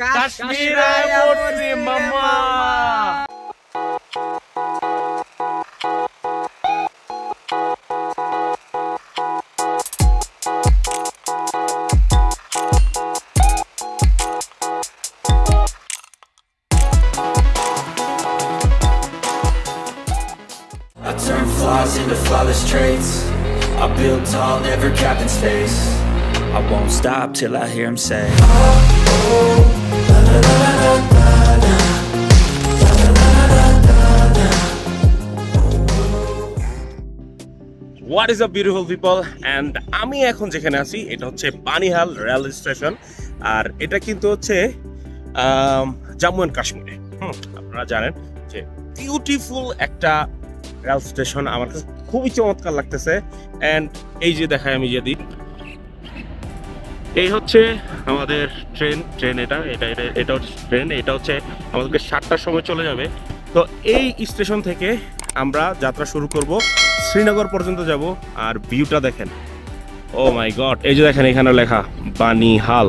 কাশ্মীরে পড়ছি মামা। I turn flaws into flawless traits. I build tall, never capped in space. I won't stop till I hear him say, oh, oh, la la la la la la, la la la la la. What is up beautiful people, and আমি এখন যেখানে আছি এটা হচ্ছে Banihal rail station. আর এটা কিন্তু হচ্ছে Jammu and কাশ্মীরে। আপনারা জানেন যে বিউটিফুল একটা রেল স্টেশন, আমার কাছে খুবই চমৎকার লাগতেছে। এন্ড এই যে দেখায় আমি যদি এই হচ্ছে আমাদের ট্রেন এটা হচ্ছে ট্রেন, এটা হচ্ছে আমাদেরকে 7টার সময় চলে যাবে। তো এই স্টেশন থেকে আমরা যাত্রা শুরু করব, শ্রীনগর পর্যন্ত যাব। আর ভিউটা দেখেন, ও মাই গড, এই যে দেখেন এখানে লেখা বানিহাল।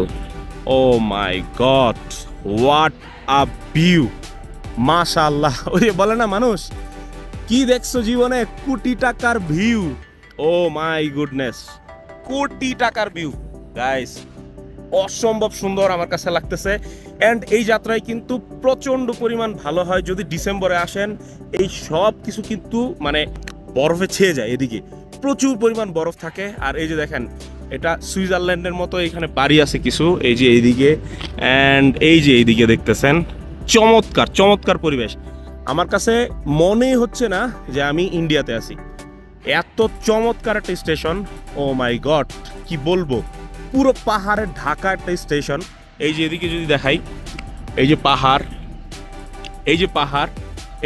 ও মাই গড, হোয়াট আ ভিউ, মাশাআল্লাহ। ওই যে বলে না মানুষ, কি দেখছো জীবনে, কোটি টাকার ভিউ। ও মাই গুডনেস, কোটি টাকার ভিউ গাইস, অসম্ভব সুন্দর আমার কাছে লাগতেছে। অ্যান্ড এই যাত্রায় কিন্তু প্রচণ্ড পরিমাণ ভালো হয় যদি ডিসেম্বরে আসেন। এই সব কিছু কিন্তু মানে বরফে ছেয়ে যায়, এদিকে প্রচুর পরিমাণ বরফ থাকে। আর এই যে দেখেন, এটা সুইজারল্যান্ডের মতো এখানে বাড়ি আছে কিছু, এই যে এইদিকে, অ্যান্ড এই যে এইদিকে দেখতেছেন, চমৎকার চমৎকার পরিবেশ। আমার কাছে মনেই হচ্ছে না যে আমি ইন্ডিয়াতে আছি, এত চমৎকার একটা স্টেশন। ও মাই গড, কি বলবো, পুরো পাহাড়ের ঢাকা একটা স্টেশন। এই যে এদিকে যদি দেখাই, এই যে পাহাড়, এই যে পাহাড়,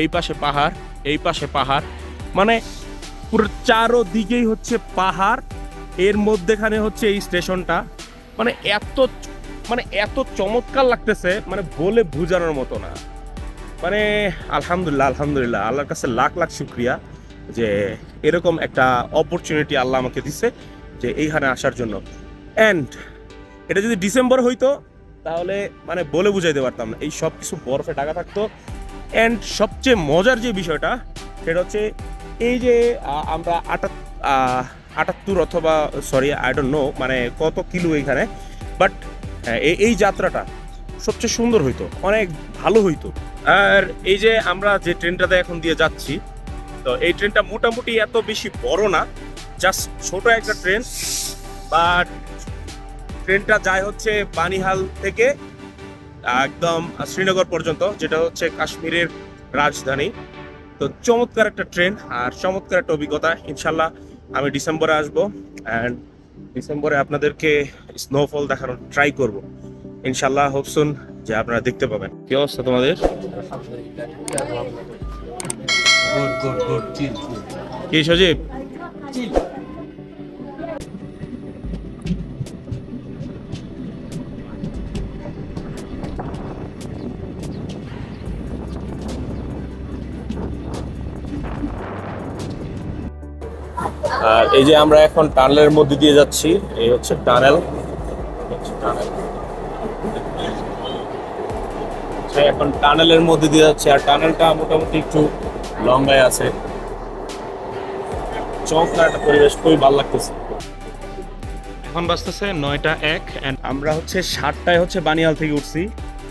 এই পাশে পাহাড়, এই পাশে পাহাড়, মানে পুরো চারোদিকেই হচ্ছে পাহাড়, এর মধ্যেখানে হচ্ছে এই স্টেশনটা। মানে এত চমৎকার লাগতেছে, মানে বলে বোঝানোর মতো না। মানে আলহামদুলিল্লাহ আলহামদুলিল্লাহ, আল্লাহর কাছে লাখ লাখ শুকরিয়া যে এরকম একটা অপরচুনিটি আল্লাহ আমাকে দিচ্ছে যে এইখানে আসার জন্য। অ্যান্ড এটা যদি ডিসেম্বর হইতো তাহলে মানে বলে বুঝাইতে পারতাম না, এই সব কিছু বরফে ঢাকা থাকতো। অ্যান্ড সবচেয়ে মজার যে বিষয়টা সেটা হচ্ছে এই যে আমরা 78 অথবা সরি আই ডোন্ট নো মানে কত কিলো এইখানে, বাট এই যাত্রাটা সবচেয়ে সুন্দর হইতো, অনেক ভালো হইতো। আর এই যে আমরা যে ট্রেনটাতে এখন দিয়ে যাচ্ছি, তো এই ট্রেনটা মোটামুটি এত বেশি বড় না, জাস্ট ছোট একটা ট্রেন। বাট ট্রেনটা যায় হচ্ছে বানিহাল থেকে একদম শ্রীনগর পর্যন্ত, যেটা হচ্ছে কাশ্মীরের রাজধানী। তো চমৎকার একটা ট্রেন আর চমৎকার একটা অভিজ্ঞতা। ইনশাল্লাহ আমি ডিসেম্বরে আসবো, অ্যান্ড ডিসেম্বরে আপনাদেরকে স্নোফল দেখানোর ট্রাই করব ইনশাল্লাহ। হোপসুন যে আপনারা দেখতে পাবেন। কি অবস্থা তোমাদের? কি সজীব? আর এই যে আমরা এখন টানেলের মধ্যে দিয়ে যাচ্ছি, এই হচ্ছে টানেল। এখন টানেলের মধ্যে দিয়ে যাচ্ছে, আর টানেলটা মোটামুটি একটু লম্বায় আছে। চমৎকার একটা পরিবেশ, খুবই ভালো লাগতেছে। এখন বাজতেছে 9টা 1, অ্যান্ড আমরা হচ্ছে 7টায় হচ্ছে বানিহাল থেকে উঠছি,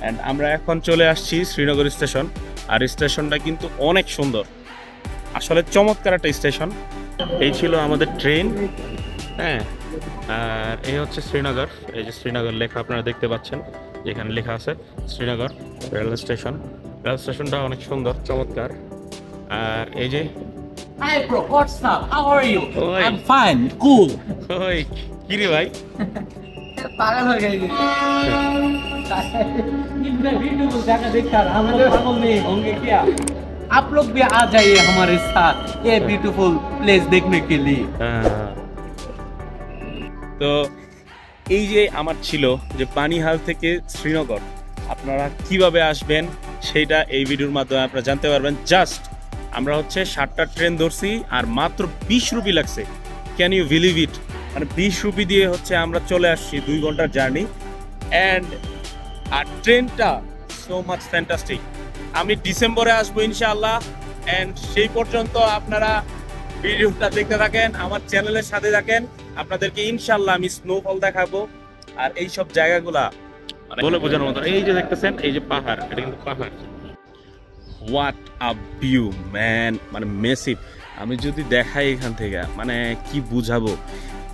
অ্যান্ড আমরা এখন চলে আসছি শ্রীনগর স্টেশন। আর স্টেশনটা কিন্তু অনেক সুন্দর, আসলে চমৎকার একটা স্টেশন। এই ছিল আমাদের ট্রেন, হ্যাঁ। আর এই হচ্ছে শ্রীনগর, এই যে শ্রীনগর লেখা আপনারা দেখতে পাচ্ছেন, যেখানে লেখা আছে শ্রীনগর রেল স্টেশন। রেল স্টেশনটা অনেক সুন্দর চমৎকার। আর এই যে Hi bro, what's up? How are you? Oi. I'm fine, cool. ওই কি রে ভাই, पागल हो गए इतने ब्यूटीफुल जगह देखकर हमारे पागल नहीं होंगे क्या? आप लोग भी आ जाइए हमारे साथ ये ब्यूटीफुल प्लेस देखने के लिए। তো এই যে আমার ছিল যে বানিহাল থেকে শ্রীনগর আপনারা কিভাবে আসবেন সেইটা এই ভিডিওর মাধ্যমে আপনারা জানতে পারবেন। জাস্ট আমরা হচ্ছে 7টার ট্রেন ধরছি আর মাত্র 20 রুপি লাগছে। Can you believe it? মানে 20 রুপি দিয়ে হচ্ছে আমরা চলে আসছি 2 ঘন্টার জার্নি। অ্যান্ড আর ট্রেনটা সো মাচ ফ্যান্টাস্টিক। আমি ডিসেম্বরে আসবো ইনশাআল্লাহ, অ্যান্ড সেই পর্যন্ত আপনারা ভিডিওটা দেখতে থাকেন, আমার চ্যানেলের সাথে থাকেন। আপনাদেরকে ইনশাআল্লাহ আমি স্নোফল দেখাবো আর এই সব জায়গাগুলা মানে বলে বোঝানোর মতো। এই যে দেখতেছেন, এই যে পাহাড়, এটা কিন্তু পাহাড়। হোয়াট আ ভিউ ম্যান, মানে মেসিভ। আমি যদি দেখাই এখান থেকে মানে কি বুঝাবো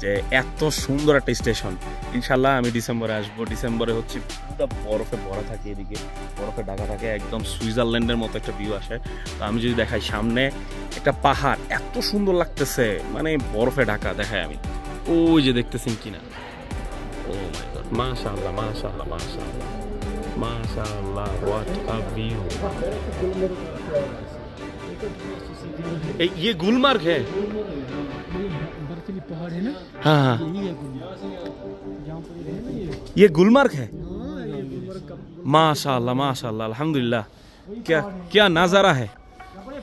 যে এত সুন্দর একটা স্টেশন। ইনশাল্লাহ আমি ডিসেম্বরে আসবো। ডিসেম্বরে হচ্ছে পুরো বরফে ভরা থাকে, এদিকে বরফে ঢাকা থাকে, একদম সুইজারল্যান্ডের মতো একটা ভিউ আসে। তো আমি যদি দেখাই সামনে একটা পাহাড়, এত সুন্দর লাগতেছে, মানে বরফে ঢাকা দেখায় আমি। ওই যে দেখতেছেন কিনা, ও মাই গড, মাশাআল্লাহ মাশাআল্লাহ মাশাআল্লাহ মাশাআল্লাহ, হোয়াট আ ভিউ। ये गुलमर्ग है? बर्फीली पहाड़ है ना, हाँ हाँ, यही है गुलमर्ग। जहाँ पर ये है ना ये गुलमर्ग है। ये गुलमर्ग का माशाल्लाह माशाल्लाह, अल्हम्दुलिल्लाह। क्या क्या नज़ारा है।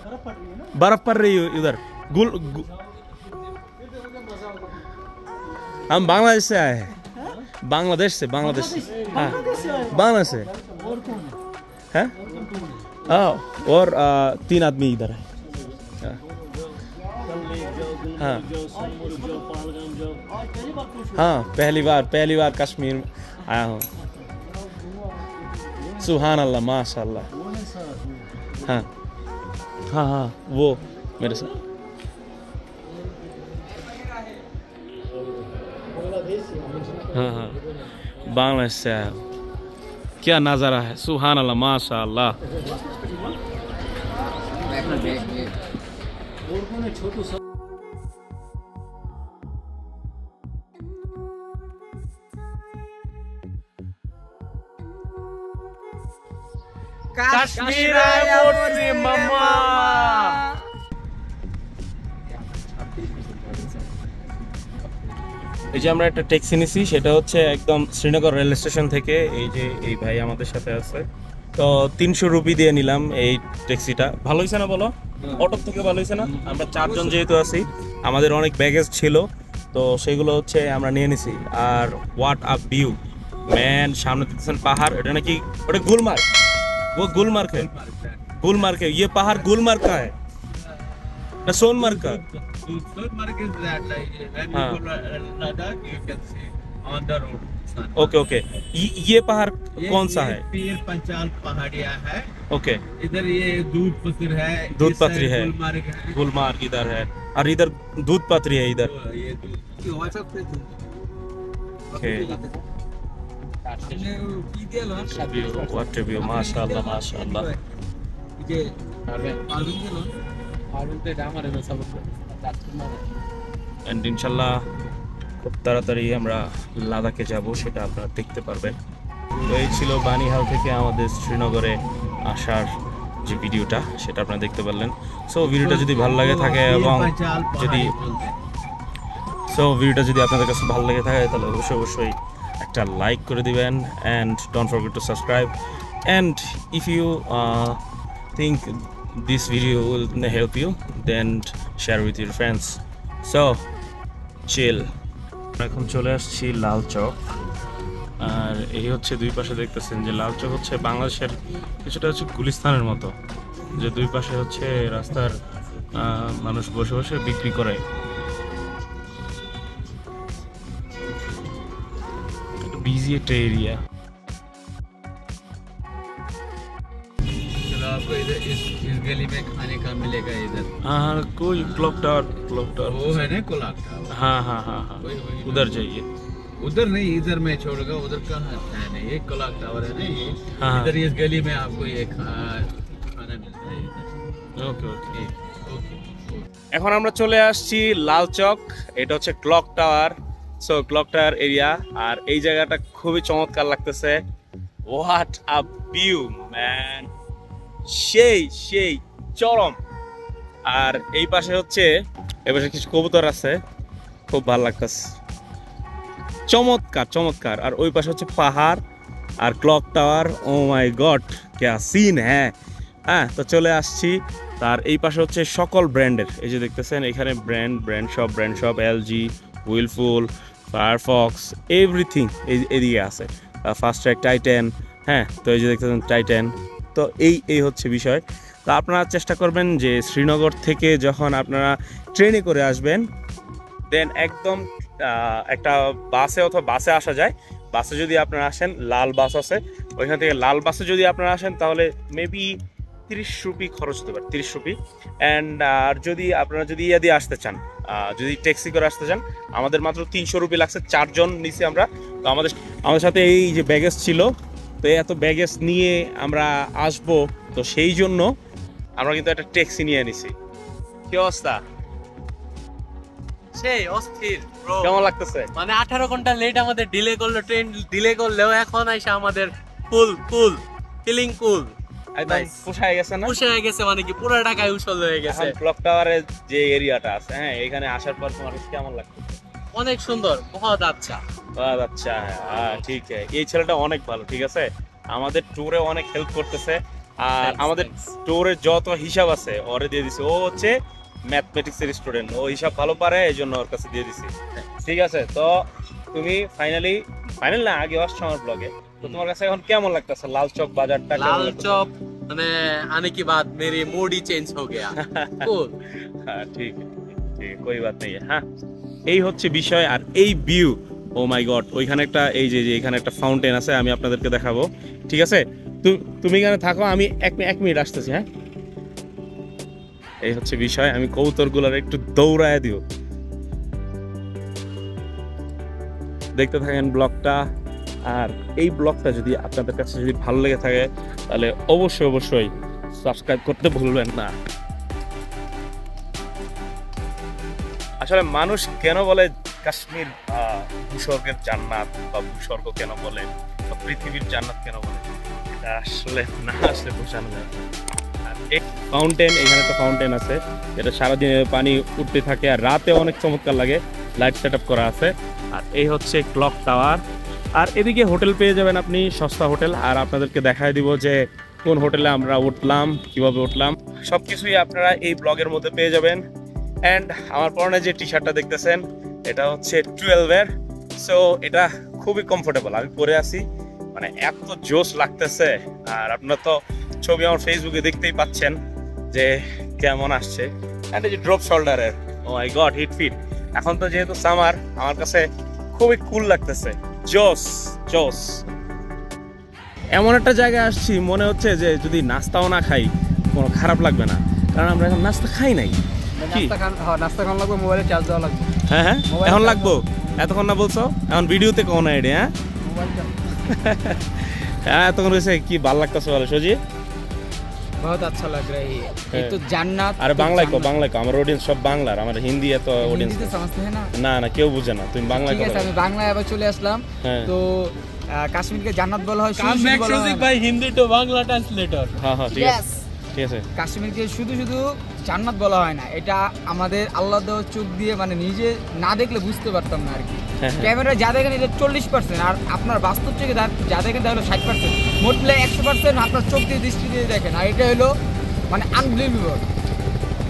बर्फ पड़ रही है ना। बर्फ पड़ रही है इधर। हम बांग्लादेश से आए हैं। बांग्लादेश से, बांग्लादेश से। हाँ, बांग्लादेश से। और कौन है? हैं? हाँ, और 3 आदमी इधर है। हाँ हाँ, पहली बार कश्मीर आया हूँ। सुभान अल्लाह माशाल्लाह। हाँ हाँ हाँ, वो मेरे साथ। हाँ हाँ, बांग्लादेश से आया हूँ। क्या नज़ारा है, सुभान अल्लाह माशाल्लाह। और कौन है? छोटू सा কাশ্মীর আয় পড়ছি মামা। এই যে আমরা একটা ট্যাক্সি নিছি, সেটা হচ্ছে একদম শ্রীনগর রেল স্টেশন থেকে। এই যে এই ভাই আমাদের সাথে আছে, তো 300 রুপি দিয়ে নিলাম এই ট্যাক্সিটা। ভালো হয়েছে না বলো? অটোর থেকে ভালো হয়েছে না? আমরা 4 জন যেহেতু আছি, আমাদের অনেক ব্যাগেজ ছিল, তো সেগুলো হচ্ছে আমরা নিয়ে নিছি। আর হোয়াট আ ভিউ ম্যান, সামনে দেখতেছেন পাহাড়, এটা নাকি ওটা গুলমার্গ। वो गुलमर्ग है, गुलमर्ग है। ये पहाड़ गुलमर्ग का है ना सोनमर्ग का? Soonmarg is that like when हाँ. you go Ladakh, you can see on the road. Okay okay, ये पहाड़ कौन सा है? पीर पंचाल पहाड़िया है। ओके, इधर ये दूध पत्र है, दूध इस पत्री साइड है। गुलमर्ग है। गुलमर्ग इधर है और इधर दूध पत्री है इधर। तो ये दूध व्हाट्सएप पे ओके, हमने की दिया लॉन्च व्हाट रिव्यू, माशाल्लाह माशाल्लाह। ये अरविंद के लॉन्च अरविंद पे डामा रे सब এন্ড ইনশাল্লাহ খুব তাড়াতাড়ি আমরা লাদাখে যাব, সেটা আপনারা দেখতে পারবেন। তো এই ছিল বানিহাল থেকে আমাদের শ্রীনগরে আসার যে ভিডিওটা, সেটা আপনারা দেখতে পারলেন। সো ভিডিওটা যদি ভালো লাগে থাকে এবং যদি ভিডিওটা যদি আপনাদের কাছে ভালো লেগে থাকে, তাহলে অবশ্যই একটা লাইক করে দিবেন, and don't forget to subscribe. And if you think this video will help you, then share with your friends. So chill. এখন চলে আসছি লাল চক, আর এই হচ্ছে দুই পাশে দেখতেছেন যে লাল চক হচ্ছে বাংলাদেশের কিছুটা হচ্ছে গুলিস্তানের মতো, যে দুই পাশে হচ্ছে রাস্তার মানুষ বসে বসে বিক্রি করে। बिजी एक एरिया। चलो आपको इधर इस गली में खाने का मिलेगा इधर। हाँ, कोई क्लॉक टावर वो है ना कोलाक टावर। हाँ हाँ हाँ हाँ, उधर जाइए। उधर नहीं, इधर मैं छोड़ूंगा, उधर कहाँ है नहीं, ये कोलाक टावर है ना ये। हाँ। इधर इस गली में आपको ये खाना मिलता है इधर। Okay okay. ओके এখন আমরা চলে আসছি লাল চক, এটা হচ্ছে clock tower. So clock tower area, আর এই জায়গাটা খুবই চমৎকার লাগতেছে। হোয়াট আ ভিউ ম্যান, সেই সেই চরম। আর এই পাশে হচ্ছে, এই পাশে কিছু কবুতর আছে, খুব ভালো লাগতেছে, চমৎকার চমৎকার। আর ওই পাশে হচ্ছে পাহাড় আর ক্লক টাওয়ার। ও মাই গড, ক্যা সিন হ্যাঁ। হ্যাঁ, তো চলে আসছি। তার এই পাশে হচ্ছে সকল ব্র্যান্ডের, এই যে দেখতেছেন এখানে brand shop LG, Whirlpool, Firefox, everything এদিকে আছে। ফাস্ট ট্র্যাক, টাইটান, হ্যাঁ, তো এই যে দেখতেছেন টাইটান। তো এই হচ্ছে বিষয়। তো আপনারা চেষ্টা করবেন যে শ্রীনগর থেকে যখন আপনারা ট্রেনে করে আসবেন, দেন একদম একটা বাসে অথবা বাসে আসা যায়। বাসে যদি আপনারা আসেন, লাল বাস আছে, ওইখান থেকে লাল বাসে যদি আপনারা আসেন তাহলে মেবি 30 রুপি খরচ হতে পারে, 30 রুপি। অ্যান্ড আর যদি আপনারা যদি ইয়া দিয়ে আসতে চান, যদি ট্যাক্সি করে আসতে চান, আমাদের মাত্র 300 রুপি লাগছে, 4 জন নিছি আমরা। তো আমাদের সাথে এই যে ব্যাগেজ ছিল, তো এত ব্যাগেজ নিয়ে আমরা আসবো, তো সেই জন্য আমরা কিন্তু একটা ট্যাক্সি নিয়ে নিছি। কি অবস্থা? সেই অস্থির bro। কেমন লাগতেছে? মানে 18 ঘন্টা লেট আমাদের ডিলে করলো, ট্রেন ডিলে করলেও এখন আইসা আমাদের ফুল ফিলিং কুল, একদম পোষায় গেছে না? পুষে গেছে, মানে কি পুরো ঢাকায় উসল হয়ে গেছে। এখন ক্লক টাওয়ারের যে এরিয়াটা আছে, হ্যাঁ, এখানে আসার পর তোমার কেমন লাগছে? অনেক সুন্দর, বহুত আচ্ছা। আচ্ছা, হ্যাঁ ঠিক আছে। এই ছেলেটা অনেক ভালো, ঠিক আছে, আমাদের ট্যুরে অনেক হেল্প করতেছে। আর আমাদের ট্যুরের যত হিসাব আছে ওরে দিয়ে দিছে। ও হচ্ছে ম্যাথমেটিক্সের স্টুডেন্ট, ও হিসাব ভালো পারে, এই জন্য ওর কাছে দিয়ে দিছি। ঠিক আছে, তো তুমি ফাইনাল না, আগে আসছো আমার ব্লগে, তো তোমার কাছে এখন কেমন লাগতেছে লাল চক বাজারটা? লাল চক মানে আনে কি বাত, মেরি मूड ही चेंज हो गया। cool। হ্যাঁ ঠিক, কোই বাত নেই। হ্যাঁ, এই হচ্ছে বিষয়। আর এই ভিউ, ও মাই গড, ওইখানে একটা এই যে এখানে একটা ফাউন্টেন আছে, আমি আপনাদেরকে দেখাবো। ঠিক আছে, তুমি এখানে থাকো, আমি 1 মিনিট আসতেছি। হ্যাঁ, এই হচ্ছে বিষয়। আমি কবুতরগুলোর একটু দৌড়ায় দিও, দেখতে থাকেন ব্লগটা। আর এই ব্লগটা যদি আপনাদের কাছে যদি ভালো লেগে থাকে তাহলে অবশ্যই সাবস্ক্রাইব করতে ভুলবেন না। আসলে মানুষ কেন বলে কাশ্মীর ভূস্বর্গের জান্নাত, বা ভূস্বর্গ কেন বলে, বা পৃথিবীর জান্নাত কেন বলে, এটা আসলে না আসলে বোঝানো যায় না। আর এই ফাউন্টেন, এখানে একটা ফাউন্টেন আছে, যেটা সারাদিন পানি উঠতে থাকে, আর রাতে অনেক চমৎকার লাগে, লাইট সেট আপ করা আছে। আর এই হচ্ছে ক্লক টাওয়ার। আর এদিকে হোটেল পেয়ে যাবেন আপনি, সস্তা হোটেল। আর আপনাদেরকে দেখায় দিব যে কোন হোটেলে আমরা উঠলাম, কিভাবে উঠলাম, সব কিছুই আপনারা এই ব্লগের মধ্যে পেয়ে যাবেন। অ্যান্ড আমার পরনে যে টি শার্টটা দেখতেছেন, এটা হচ্ছে 12-এর। সো এটা খুবই কমফোর্টেবল, আমি পরে আছি, মানে এত জোশ লাগতেছে। আর আপনারা তো ছবি আমার ফেসবুকে দেখতেই পাচ্ছেন যে কেমন আসছে। অ্যান্ড এই যে ড্রপ শোল্ডারের, ও মাই গড, হিট ফিট। এখন তো যেহেতু সামার, আমার কাছে খুবই কুল লাগতেছে, জোস। এমন একটা জায়গায় আসছি, মনে হচ্ছে যে যদি নাস্তাও না খাই কোনো খারাপ লাগবে না, কারণ আমরা এখন নাস্তা খাই নাই। নাস্তা খান লাগবে, মোবাইলে চার্জ দেওয়া লাগবে। হ্যাঁ, এখন লাগবো, এতক্ষণ না বলছো, এখন ভিডিওতে কোন আইডিয়া? হ্যাঁ, এতক্ষণ হয়েছে। কি ভালো লাগতেছে বলে সজি? बहुत अच्छा लग रहा है ये तो জান্নাত। আরে বাংলায় কো, আমার অডিয়েন্স সব বাংলার, আমার হিন্দি এত অডিয়েন্স হিন্দি তো समझते हैं না। না কেউ বুঝে না, তুমি বাংলায় ঠিক আছে, কথা আমি বাংলায় আবার চলে আসলাম। তো কাশ্মীরকে জান্নাত বলা হয়, ভাই হিন্দি টু বাংলা ট্রান্সলেটর। হ্যাঁ ঠিক আছে। কাশ্মীরকে শুধু জান্নাত বলা হয় না, এটা আমাদের আল্লাহ দেওয়া চোখ দিয়ে, মানে নিজে না দেখলে বুঝতে পারতাম না আর কি। ক্যামেরা যা দেখেন এটা 40%, আর আপনার বাস্তব চোখে যা দেখেন তা হলো 60%। মোট মিলে 100% আপনার চোখ দিয়ে, দৃষ্টি দিয়ে দেখেন, আর এটা হলো মানে আনবিলিভেবল।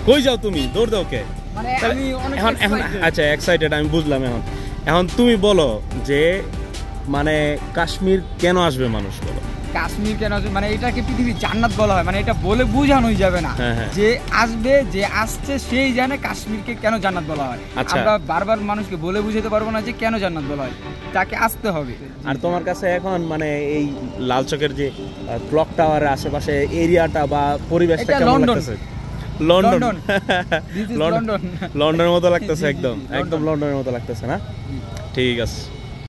কই যাও তুমি? দৌড় দাও কে? মানে আমি অনেক এখন আচ্ছা এক্সাইটেড, আমি বুঝলাম। এখন তুমি বলো যে মানে কাশ্মীর কেন আসবে মানুষ, বলো। কাশ্মীর কেন আসবে, মানে এটাকে পৃথিবীর জান্নাত বলা হয়, মানে এটা বলে বোঝানোই যাবে না। যে আসবে, যে আসছে সেই জানে কাশ্মীরকে কেন জান্নাত বলা হয়। আমরা বারবার মানুষকে বলে বুঝাতে পারবো না যে কেন জান্নাত বলা হয়, তাকে আসতে হবে। আর তোমার কাছে এখন মানে এই লাল চকের যে ক্লক টাওয়ারের আশেপাশে এরিয়াটা বা পরিবেশটা কেমন লাগতেছে? লন্ডনের মতো লাগতেছে, একদম লন্ডনের মতো লাগতেছে না? ঠিক আছে।